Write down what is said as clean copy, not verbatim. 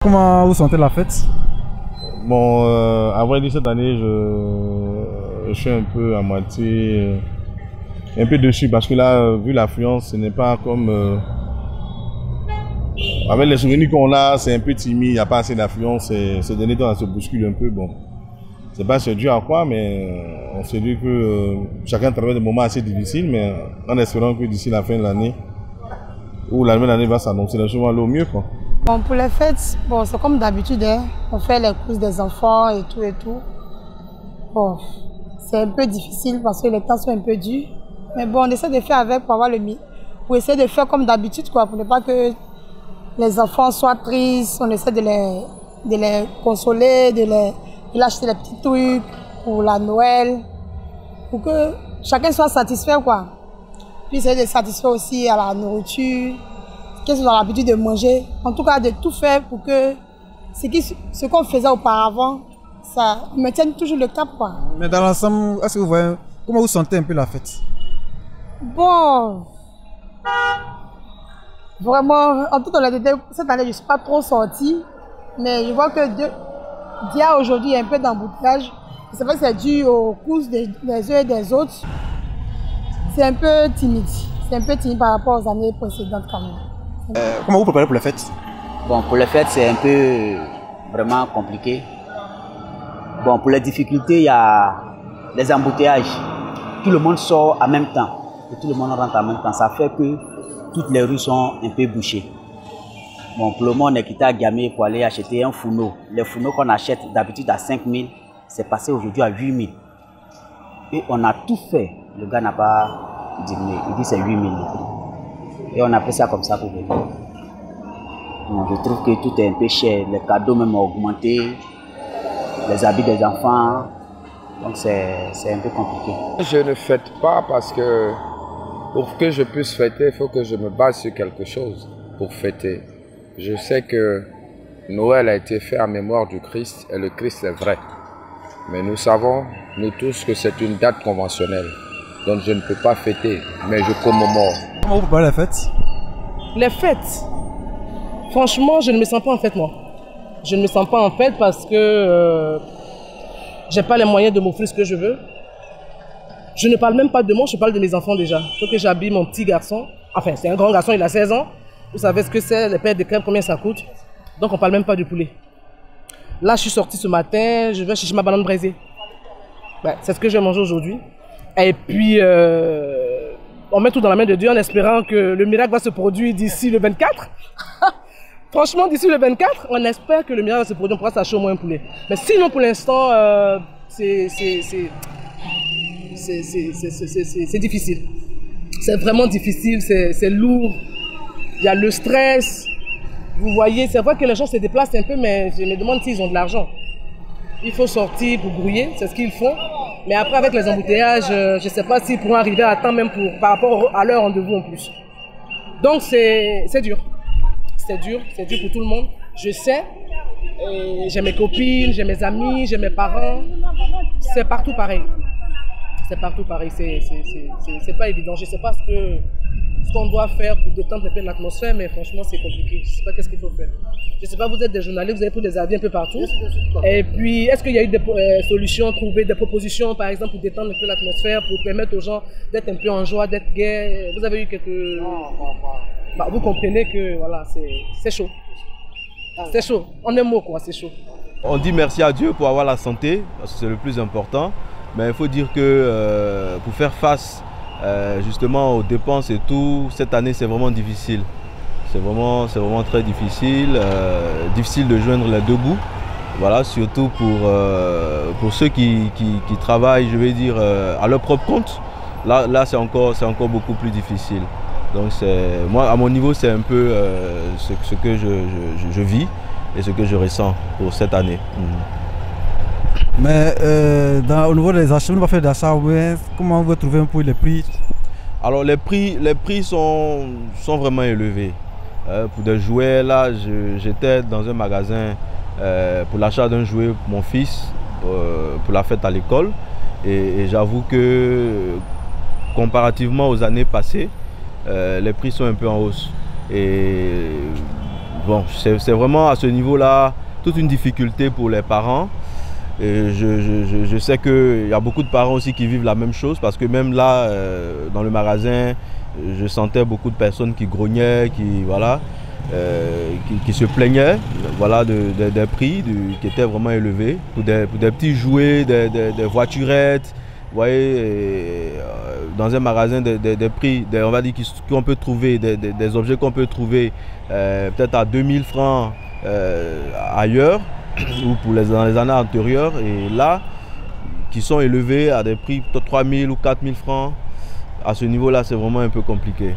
Comment vous sentez la fête? Bon, à vrai dire, cette année, je suis un peu à moitié, un peu dessus parce que là, vu l'affluence, ce n'est pas comme... avec les souvenirs qu'on a, c'est un peu timide, il n'y a pas assez d'affluence. Ces derniers temps, ça se bouscule un peu. Bon, c'est pas dû à quoi, mais on s'est dit que chacun traverse des moments assez difficiles, mais en espérant que d'ici la fin de l'année, ou la nouvelle année va s'annoncer, les choses vont aller au mieux, quoi. Bon, pour les fêtes, bon, c'est comme d'habitude, hein. On fait les courses des enfants et tout et tout. Bon, c'est un peu difficile parce que les temps sont un peu durs. Mais bon, on essaie de faire avec pour avoir le mieux. Pour essayer de faire comme d'habitude, quoi, pour ne pas que les enfants soient tristes. On essaie de les consoler, de leur acheter les petits trucs pour la Noël, pour que chacun soit satisfait, quoi. Puis essayer de satisfaire aussi à la nourriture. Qu'est-ce qu'ils ont l'habitude de manger, en tout cas de tout faire pour que ce qu'on faisait auparavant, ça maintienne toujours le cap, quoi. Mais dans l'ensemble, est-ce que vous voyez, comment vous sentez un peu la fête? Bon, vraiment, en toute honnêteté, cette année je ne suis pas trop sortie, mais je vois que d'il y a aujourd'hui un peu d'embouteillage. C'est vrai que c'est dû aux courses des uns et des autres. C'est un peu timide. C'est un peu timide par rapport aux années précédentes quand même. Comment vous préparez pour les fêtes? Bon, pour les fêtes, c'est un peu vraiment compliqué. Bon, pour les difficultés, il y a les embouteillages. Tout le monde sort en même temps. Et tout le monde rentre en même temps. Ça fait que toutes les rues sont un peu bouchées. Bon, pour le moment, on est quitté à Gamé pour aller acheter un fourneau. Les fourneaux qu'on achète d'habitude à 5 000, c'est passé aujourd'hui à 8 000. Et on a tout fait. Le gars n'a pas diminué. Il dit c'est 8 000. Et on a fait ça comme ça pour venir. Donc, je trouve que tout est un peu cher. Les cadeaux même ont augmenté. Les habits des enfants. Donc c'est un peu compliqué. Je ne fête pas parce que pour que je puisse fêter, il faut que je me base sur quelque chose pour fêter. Je sais que Noël a été fait en mémoire du Christ et le Christ est vrai. Mais nous savons, nous tous, que c'est une date conventionnelle. Donc je ne peux pas fêter, mais je commémore. Comment vous préparez les fêtes? Les fêtes, franchement, je ne me sens pas en fête, moi. Je ne me sens pas en fête parce que j'ai pas les moyens de m'offrir ce que je veux. Je ne parle même pas de moi, je parle de mes enfants déjà. Il faut que j'habille mon petit garçon. Enfin, c'est un grand garçon, il a 16 ans. Vous savez ce que c'est, les paires de crêpes, combien ça coûte. Donc on ne parle même pas du poulet. Là, je suis sortie ce matin, je vais chercher ma banane braisée. Ouais, c'est ce que je vais manger aujourd'hui. Et puis, on met tout dans la main de Dieu en espérant que le miracle va se produire d'ici le 24. Franchement, d'ici le 24, on espère que le miracle va se produire, on pourra s'acheter au moins un poulet. Mais sinon, pour l'instant, c'est difficile. C'est vraiment difficile, c'est lourd. Il y a le stress. Vous voyez, c'est vrai que les gens se déplacent un peu, mais je me demande s'ils ont de l'argent. Il faut sortir pour grouiller, c'est ce qu'ils font. Mais après, avec les embouteillages, je ne sais pas s'ils pourront arriver à temps même par rapport à leur rendez-vous en plus. Donc, c'est dur. C'est dur pour tout le monde. Je sais, j'ai mes copines, j'ai mes amis, j'ai mes parents. C'est partout pareil. C'est partout pareil. C'est pas évident. Je ne sais pas ce qu'on doit faire pour détendre un peu l'atmosphère, mais franchement, c'est compliqué. Je ne sais pas qu'est-ce qu'il faut faire. Je ne sais pas, vous êtes des journalistes, vous avez pris des avis un peu partout. Et puis, est-ce qu'il y a eu des solutions trouvées, des propositions, par exemple, pour détendre un peu l'atmosphère, pour permettre aux gens d'être un peu en joie, d'être gays? Vous avez eu quelques... Bah, vous comprenez que voilà, c'est chaud. C'est chaud. En un mot, quoi, c'est chaud. On dit merci à Dieu pour avoir la santé, parce que c'est le plus important. Mais il faut dire que pour faire face justement aux dépenses et tout, cette année c'est vraiment difficile. C'est vraiment très difficile. Difficile de joindre les deux bouts. Voilà, surtout pour ceux qui travaillent, je vais dire, à leur propre compte. Là c'est encore beaucoup plus difficile. Donc moi, à mon niveau, c'est un peu ce que je vis et ce que je ressens pour cette année. Mais au niveau des achats, vous n'avez pas fait d'achat, comment vous trouvez un peu les prix? Alors les prix sont vraiment élevés. Pour des jouets, là, j'étais dans un magasin pour l'achat d'un jouet pour mon fils, pour la fête à l'école. Et j'avoue que comparativement aux années passées, les prix sont un peu en hausse. Et bon, c'est vraiment à ce niveau-là toute une difficulté pour les parents. Et je sais qu'il y a beaucoup de parents aussi qui vivent la même chose, parce que même là, dans le magasin, je sentais beaucoup de personnes qui grognaient, qui se plaignaient, voilà, des prix qui étaient vraiment élevés pour des petits jouets, des voiturettes. Vous voyez, dans un magasin, des prix, on va dire qu'on peut trouver, des objets qu'on peut trouver peut-être à 2000 francs ailleurs, ou dans les années antérieures, et là, qui sont élevés à des prix de 3000 ou 4000 francs. À ce niveau-là, c'est vraiment un peu compliqué.